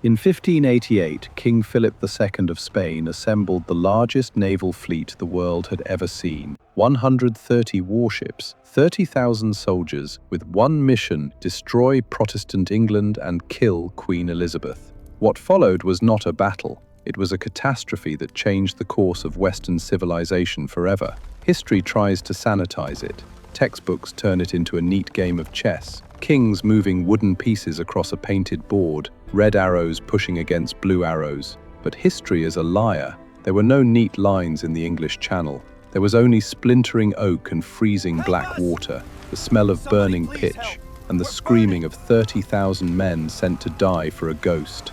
In 1588, King Philip II of Spain assembled the largest naval fleet the world had ever seen. 130 warships, 30,000 soldiers, with one mission: destroy Protestant England and kill Queen Elizabeth. What followed was not a battle. It was a catastrophe that changed the course of Western civilization forever. History tries to sanitize it. Textbooks turn it into a neat game of chess. Kings moving wooden pieces across a painted board, red arrows pushing against blue arrows. But history is a liar. There were no neat lines in the English Channel. There was only splintering oak and freezing black water, the smell of burning pitch, and the screaming of 30,000 men sent to die for a ghost.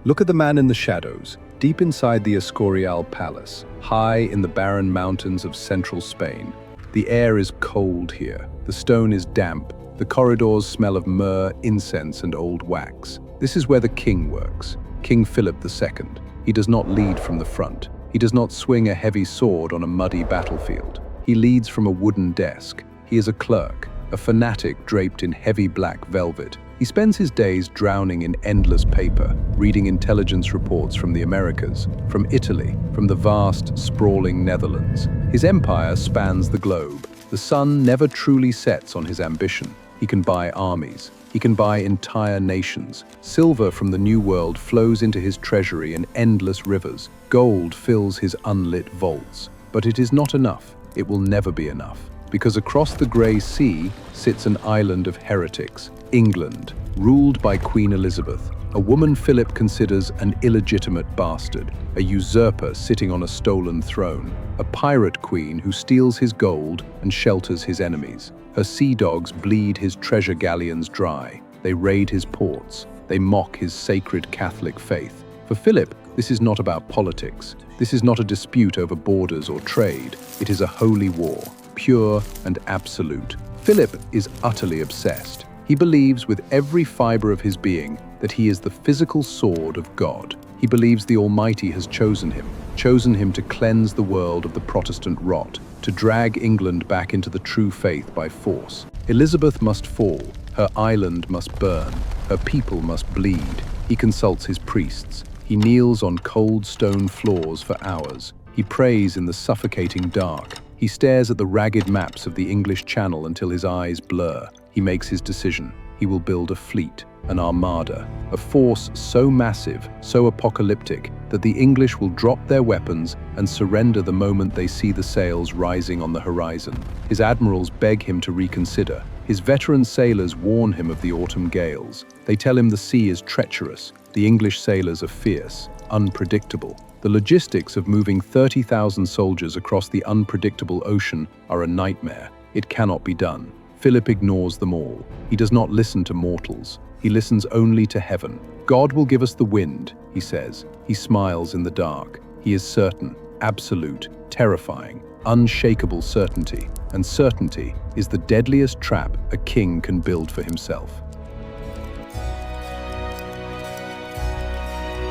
Look at the man in the shadows, deep inside the Escorial Palace, high in the barren mountains of central Spain. The air is cold here. The stone is damp. The corridors smell of myrrh, incense, and old wax. This is where the king works, King Philip II. He does not lead from the front. He does not swing a heavy sword on a muddy battlefield. He leads from a wooden desk. He is a clerk, a fanatic draped in heavy black velvet. He spends his days drowning in endless paper, reading intelligence reports from the Americas, from Italy, from the vast, sprawling Netherlands. His empire spans the globe. The sun never truly sets on his ambition. He can buy armies. He can buy entire nations. Silver from the New World flows into his treasury in endless rivers. Gold fills his unlit vaults. But it is not enough. It will never be enough. Because across the grey sea sits an island of heretics, England, ruled by Queen Elizabeth, a woman Philip considers an illegitimate bastard, a usurper sitting on a stolen throne, a pirate queen who steals his gold and shelters his enemies. Her sea dogs bleed his treasure galleons dry. They raid his ports. They mock his sacred Catholic faith. For Philip, this is not about politics. This is not a dispute over borders or trade. It is a holy war, pure and absolute. Philip is utterly obsessed. He believes with every fiber of his being that he is the physical sword of God. He believes the Almighty has chosen him to cleanse the world of the Protestant rot, to drag England back into the true faith by force. Elizabeth must fall, her island must burn, her people must bleed. He consults his priests. He kneels on cold stone floors for hours. He prays in the suffocating dark. He stares at the ragged maps of the English Channel until his eyes blur. He makes his decision. He will build a fleet, an armada, a force so massive, so apocalyptic, that the English will drop their weapons and surrender the moment they see the sails rising on the horizon. His admirals beg him to reconsider. His veteran sailors warn him of the autumn gales. They tell him the sea is treacherous. The English sailors are fierce, unpredictable. The logistics of moving 30,000 soldiers across the unpredictable ocean are a nightmare. It cannot be done. Philip ignores them all. He does not listen to mortals. He listens only to heaven. God will give us the wind, he says. He smiles in the dark. He is certain, absolute, terrifying, unshakable certainty. And certainty is the deadliest trap a king can build for himself.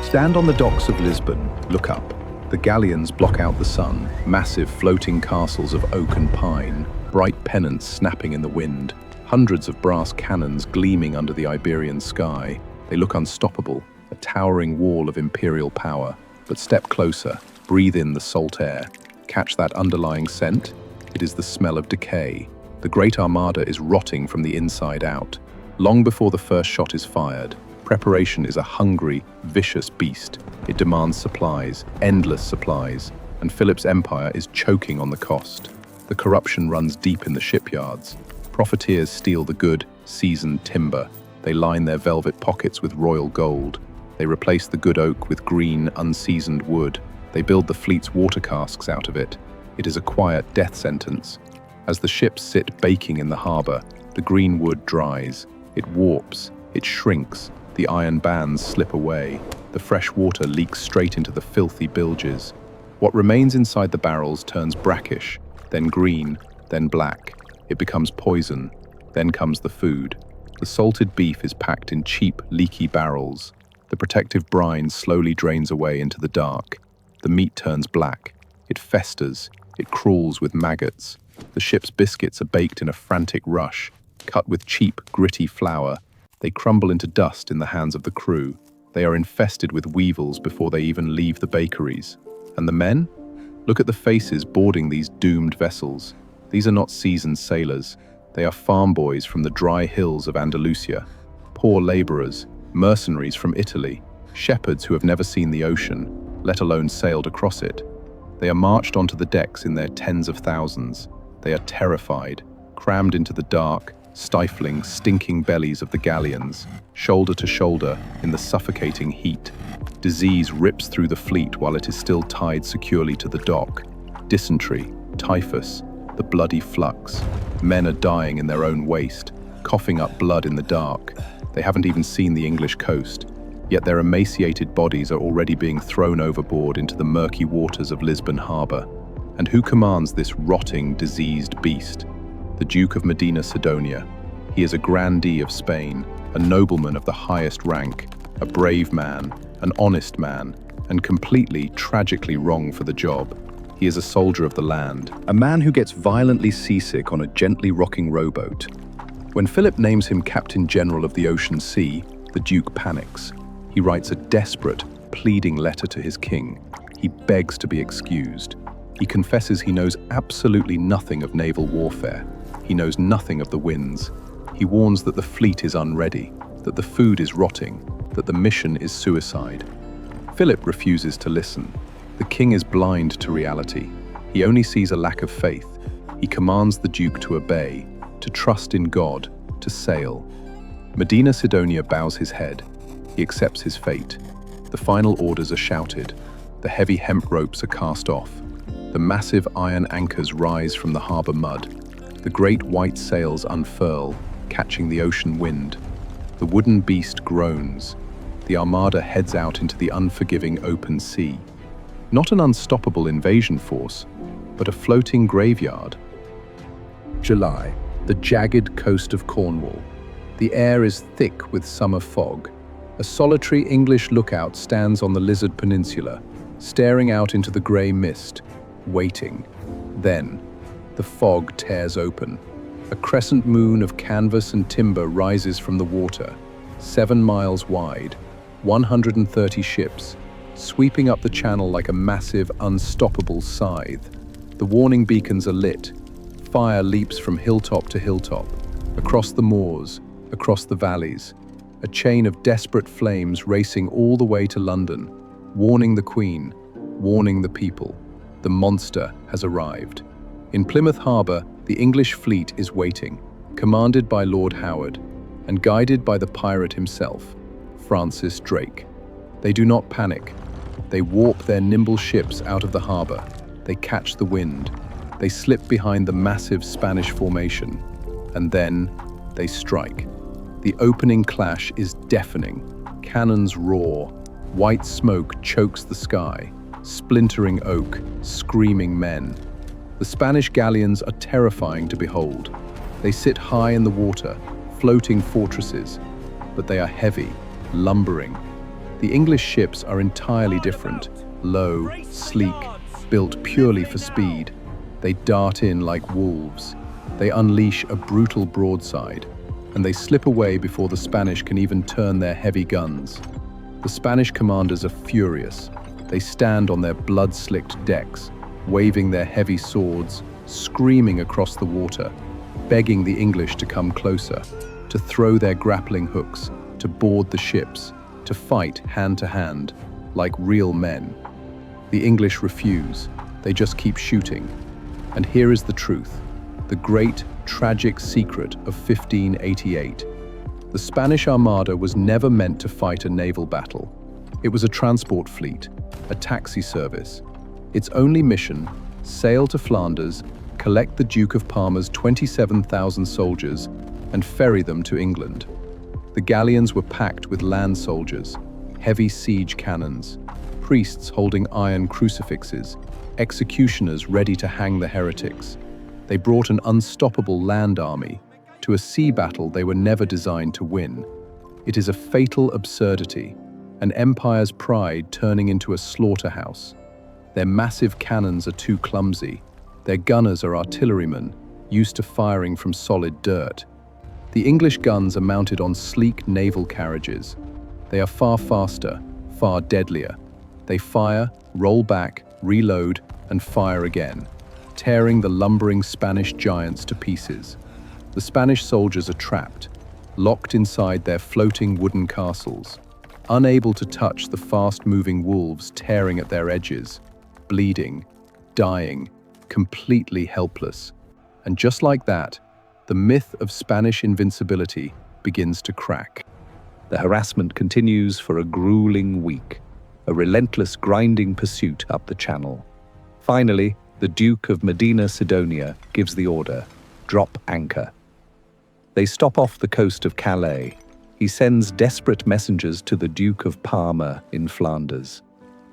Stand on the docks of Lisbon. Look up. The galleons block out the sun, massive floating castles of oak and pine, bright pennants snapping in the wind, hundreds of brass cannons gleaming under the Iberian sky. They look unstoppable, a towering wall of imperial power. But step closer, breathe in the salt air. Catch that underlying scent? It is the smell of decay. The Great Armada is rotting from the inside out. Long before the first shot is fired, preparation is a hungry, vicious beast. It demands supplies, endless supplies, and Philip's empire is choking on the cost. The corruption runs deep in the shipyards. Profiteers steal the good, seasoned timber. They line their velvet pockets with royal gold. They replace the good oak with green, unseasoned wood. They build the fleet's water casks out of it. It is a quiet death sentence. As the ships sit baking in the harbor, the green wood dries. It warps, it shrinks. The iron bands slip away. The fresh water leaks straight into the filthy bilges. What remains inside the barrels turns brackish, then green, then black. It becomes poison. Then comes the food. The salted beef is packed in cheap, leaky barrels. The protective brine slowly drains away into the dark. The meat turns black. It festers. It crawls with maggots. The ship's biscuits are baked in a frantic rush, cut with cheap, gritty flour. They crumble into dust in the hands of the crew. They are infested with weevils before they even leave the bakeries. And the men? Look at the faces boarding these doomed vessels. These are not seasoned sailors. They are farm boys from the dry hills of Andalusia, poor laborers, mercenaries from Italy, shepherds who have never seen the ocean, let alone sailed across it. They are marched onto the decks in their tens of thousands. They are terrified, crammed into the dark, stifling, stinking bellies of the galleons, shoulder to shoulder in the suffocating heat. Disease rips through the fleet while it is still tied securely to the dock. Dysentery, typhus, the bloody flux. Men are dying in their own waste, coughing up blood in the dark. They haven't even seen the English coast, yet their emaciated bodies are already being thrown overboard into the murky waters of Lisbon harbour. And who commands this rotting, diseased beast? The Duke of Medina, Sidonia. He is a grandee of Spain, a nobleman of the highest rank, a brave man, an honest man, and completely, tragically wrong for the job. He is a soldier of the land, a man who gets violently seasick on a gently rocking rowboat. When Philip names him Captain General of the Ocean Sea, the Duke panics. He writes a desperate, pleading letter to his king. He begs to be excused. He confesses he knows absolutely nothing of naval warfare. He knows nothing of the winds. He warns that the fleet is unready, that the food is rotting, that the mission is suicide. Philip refuses to listen. The king is blind to reality. He only sees a lack of faith. He commands the Duke to obey, to trust in God, to sail. Medina Sidonia bows his head. He accepts his fate. The final orders are shouted. The heavy hemp ropes are cast off. The massive iron anchors rise from the harbour mud. The great white sails unfurl, catching the ocean wind. The wooden beast groans. The Armada heads out into the unforgiving open sea. Not an unstoppable invasion force, but a floating graveyard. July, the jagged coast of Cornwall. The air is thick with summer fog. A solitary English lookout stands on the Lizard Peninsula, staring out into the grey mist, waiting. Then, the fog tears open. A crescent moon of canvas and timber rises from the water, 7 miles wide, 130 ships, sweeping up the channel like a massive, unstoppable scythe. The warning beacons are lit. Fire leaps from hilltop to hilltop, across the moors, across the valleys. A chain of desperate flames racing all the way to London, warning the Queen, warning the people. The monster has arrived. In Plymouth Harbour, the English fleet is waiting, commanded by Lord Howard, and guided by the pirate himself, Francis Drake. They do not panic. They warp their nimble ships out of the harbour. They catch the wind. They slip behind the massive Spanish formation. And then they strike. The opening clash is deafening. Cannons roar. White smoke chokes the sky. Splintering oak, screaming men. The Spanish galleons are terrifying to behold. They sit high in the water, floating fortresses, but they are heavy, lumbering. The English ships are entirely different, low, sleek, built purely for speed. They dart in like wolves. They unleash a brutal broadside, and they slip away before the Spanish can even turn their heavy guns. The Spanish commanders are furious. They stand on their blood-slicked decks, waving their heavy swords, screaming across the water, begging the English to come closer, to throw their grappling hooks, to board the ships, to fight hand to hand, like real men. The English refuse. They just keep shooting. And here is the truth, the great, tragic secret of 1588. The Spanish Armada was never meant to fight a naval battle. It was a transport fleet, a taxi service. Its only mission, sail to Flanders, collect the Duke of Parma's 27,000 soldiers, and ferry them to England. The galleons were packed with land soldiers, heavy siege cannons, priests holding iron crucifixes, executioners ready to hang the heretics. They brought an unstoppable land army to a sea battle they were never designed to win. It is a fatal absurdity, an empire's pride turning into a slaughterhouse. Their massive cannons are too clumsy. Their gunners are artillerymen, used to firing from solid dirt. The English guns are mounted on sleek naval carriages. They are far faster, far deadlier. They fire, roll back, reload, and fire again, tearing the lumbering Spanish giants to pieces. The Spanish soldiers are trapped, locked inside their floating wooden castles, unable to touch the fast-moving wolves tearing at their edges, bleeding, dying, completely helpless. And just like that, the myth of Spanish invincibility begins to crack. The harassment continues for a grueling week, a relentless grinding pursuit up the channel. Finally, the Duke of Medina, Sidonia, gives the order, drop anchor. They stop off the coast of Calais. He sends desperate messengers to the Duke of Parma in Flanders.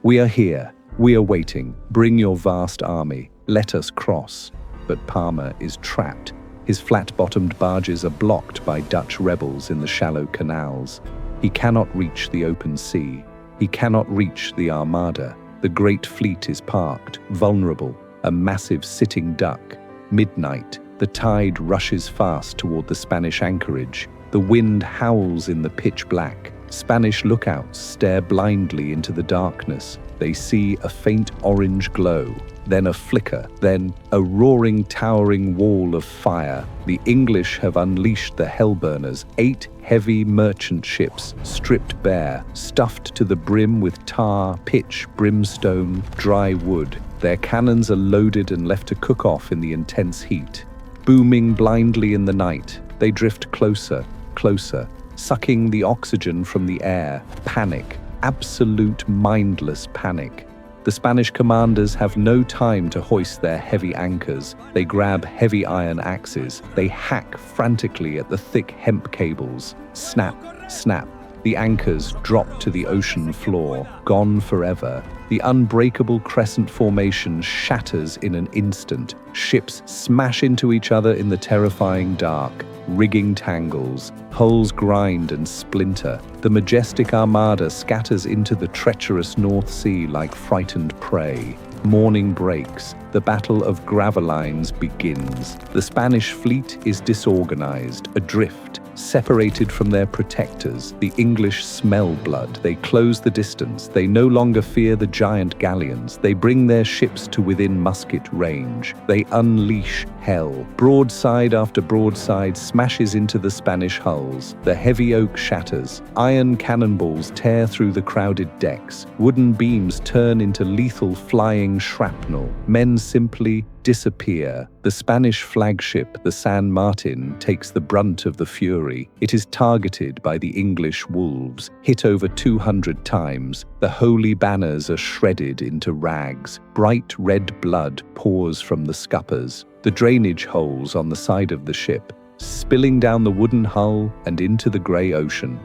We are here. We are waiting. Bring your vast army. Let us cross. But Parma is trapped. His flat-bottomed barges are blocked by Dutch rebels in the shallow canals. He cannot reach the open sea. He cannot reach the Armada. The great fleet is parked, vulnerable, a massive sitting duck. Midnight, the tide rushes fast toward the Spanish anchorage. The wind howls in the pitch black. Spanish lookouts stare blindly into the darkness. They see a faint orange glow, then a flicker, then a roaring, towering wall of fire. The English have unleashed the hellburners, 8 heavy merchant ships, stripped bare, stuffed to the brim with tar, pitch, brimstone, dry wood. Their cannons are loaded and left to cook off in the intense heat. Booming blindly in the night, they drift closer, closer, sucking the oxygen from the air. Panic. Absolute mindless panic. The Spanish commanders have no time to hoist their heavy anchors. They grab heavy iron axes. They hack frantically at the thick hemp cables. Snap, snap. The anchors drop to the ocean floor, gone forever. The unbreakable crescent formation shatters in an instant. Ships smash into each other in the terrifying dark. Rigging tangles, hulls grind and splinter. The majestic Armada scatters into the treacherous North Sea like frightened prey. Morning breaks. The Battle of Gravelines begins. The Spanish fleet is disorganized, adrift, separated from their protectors. The English smell blood. They close the distance. They no longer fear the giant galleons. They bring their ships to within musket range. They unleash hell. Broadside after broadside smashes into the Spanish hulls. The heavy oak shatters. Iron cannonballs tear through the crowded decks. Wooden beams turn into lethal flying shrapnel. Men simply disappear. The Spanish flagship, the San Martin, takes the brunt of the fury. It is targeted by the English wolves, hit over 200 times. The holy banners are shredded into rags. Bright red blood pours from the scuppers. The drainage holes on the side of the ship, spilling down the wooden hull and into the grey ocean.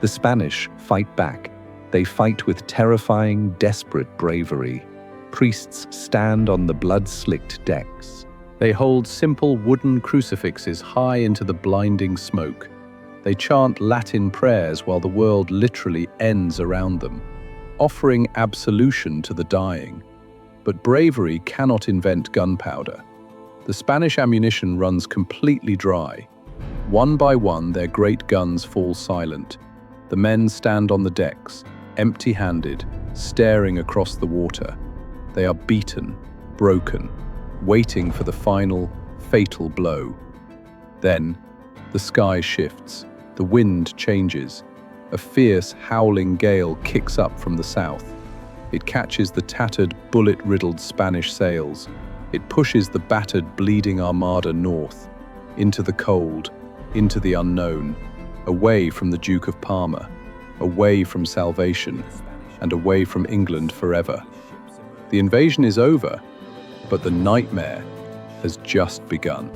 The Spanish fight back. They fight with terrifying, desperate bravery. Priests stand on the blood-slicked decks. They hold simple wooden crucifixes high into the blinding smoke. They chant Latin prayers while the world literally ends around them, offering absolution to the dying. But bravery cannot invent gunpowder. The Spanish ammunition runs completely dry. One by one, their great guns fall silent. The men stand on the decks, empty-handed, staring across the water. They are beaten, broken, waiting for the final, fatal blow. Then, the sky shifts, the wind changes. A fierce, howling gale kicks up from the south. It catches the tattered, bullet-riddled Spanish sails. It pushes the battered, bleeding Armada north, into the cold, into the unknown, away from the Duke of Parma, away from salvation, and away from England forever. The invasion is over, but the nightmare has just begun.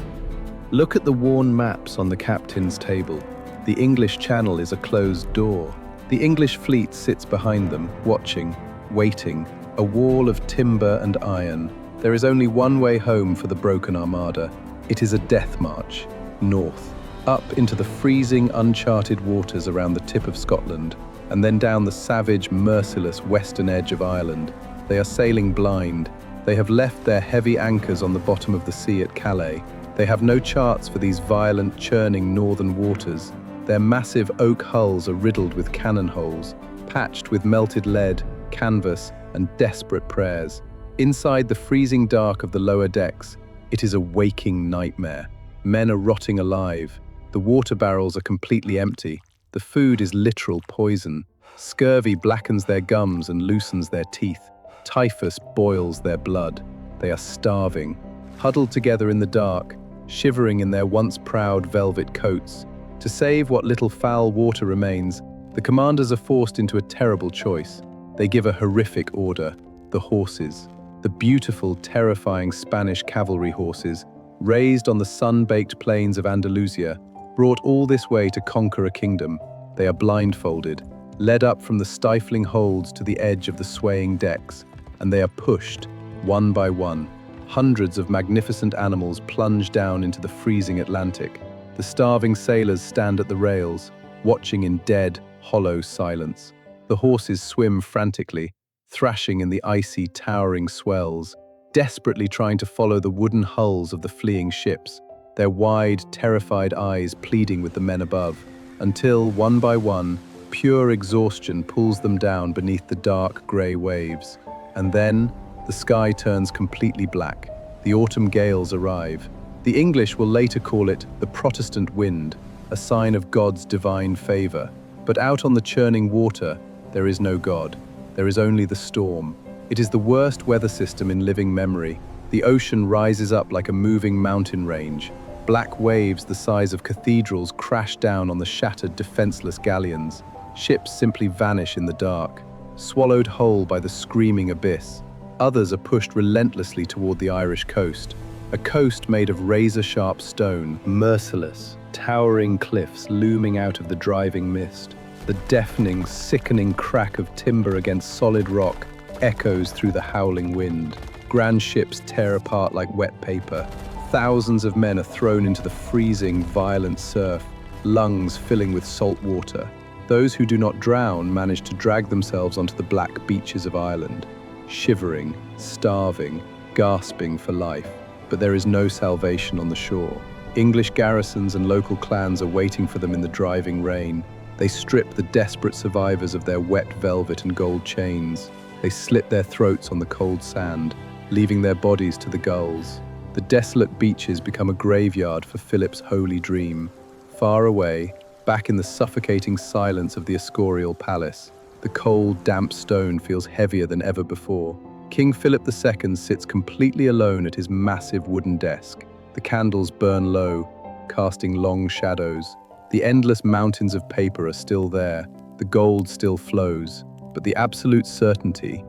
Look at the worn maps on the captain's table. The English Channel is a closed door. The English fleet sits behind them, watching, waiting, a wall of timber and iron. There is only one way home for the broken Armada. It is a death march, north, up into the freezing, uncharted waters around the tip of Scotland, and then down the savage, merciless western edge of Ireland. They are sailing blind. They have left their heavy anchors on the bottom of the sea at Calais. They have no charts for these violent, churning northern waters. Their massive oak hulls are riddled with cannon holes, patched with melted lead, canvas, and desperate prayers. Inside the freezing dark of the lower decks, it is a waking nightmare. Men are rotting alive. The water barrels are completely empty. The food is literal poison. Scurvy blackens their gums and loosens their teeth. Typhus boils their blood. They are starving, huddled together in the dark, shivering in their once proud velvet coats. To save what little foul water remains, the commanders are forced into a terrible choice. They give a horrific order: the horses. The beautiful, terrifying Spanish cavalry horses, raised on the sun-baked plains of Andalusia, brought all this way to conquer a kingdom. They are blindfolded, led up from the stifling holds to the edge of the swaying decks, and they are pushed, one by one. Hundreds of magnificent animals plunge down into the freezing Atlantic. The starving sailors stand at the rails, watching in dead, hollow silence. The horses swim frantically, thrashing in the icy, towering swells, desperately trying to follow the wooden hulls of the fleeing ships, their wide, terrified eyes pleading with the men above, until, one by one, pure exhaustion pulls them down beneath the dark, grey waves. And then, the sky turns completely black. The autumn gales arrive. The English will later call it the Protestant Wind, a sign of God's divine favour. But out on the churning water, there is no God. There is only the storm. It is the worst weather system in living memory. The ocean rises up like a moving mountain range. Black waves the size of cathedrals crash down on the shattered, defenseless galleons. Ships simply vanish in the dark, swallowed whole by the screaming abyss. Others are pushed relentlessly toward the Irish coast, a coast made of razor-sharp stone, merciless, towering cliffs looming out of the driving mist. The deafening, sickening crack of timber against solid rock echoes through the howling wind. Grand ships tear apart like wet paper. Thousands of men are thrown into the freezing, violent surf, lungs filling with salt water. Those who do not drown manage to drag themselves onto the black beaches of Ireland, shivering, starving, gasping for life. But there is no salvation on the shore. English garrisons and local clans are waiting for them in the driving rain. They strip the desperate survivors of their wet velvet and gold chains. They slit their throats on the cold sand, leaving their bodies to the gulls. The desolate beaches become a graveyard for Philip's holy dream. Far away, back in the suffocating silence of the Escorial Palace, the cold, damp stone feels heavier than ever before. King Philip II sits completely alone at his massive wooden desk. The candles burn low, casting long shadows. The endless mountains of paper are still there, the gold still flows, but the absolute certainty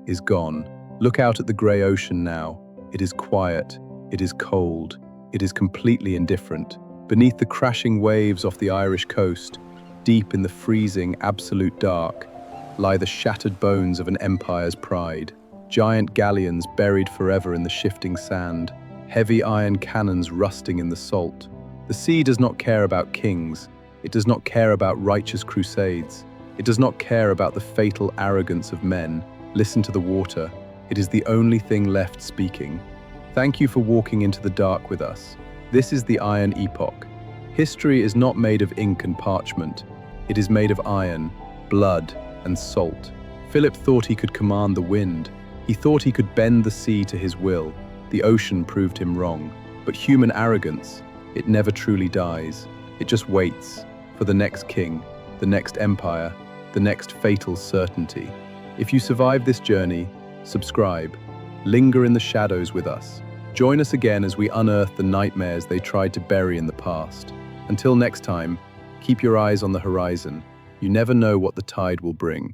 is gone. Look out at the grey ocean now. It is quiet, it is cold, it is completely indifferent. Beneath the crashing waves off the Irish coast, deep in the freezing, absolute dark, lie the shattered bones of an empire's pride. Giant galleons buried forever in the shifting sand, heavy iron cannons rusting in the salt. The sea does not care about kings. It does not care about righteous crusades. It does not care about the fatal arrogance of men. Listen to the water. It is the only thing left speaking. Thank you for walking into the dark with us. This is the Iron Epoch. History is not made of ink and parchment. It is made of iron, blood, and salt. Philip thought he could command the wind. He thought he could bend the sea to his will. The ocean proved him wrong. But human arrogance, it never truly dies. It just waits for the next king, the next empire, the next fatal certainty. If you survive this journey, subscribe. Linger in the shadows with us. Join us again as we unearth the nightmares they tried to bury in the past. Until next time, keep your eyes on the horizon. You never know what the tide will bring.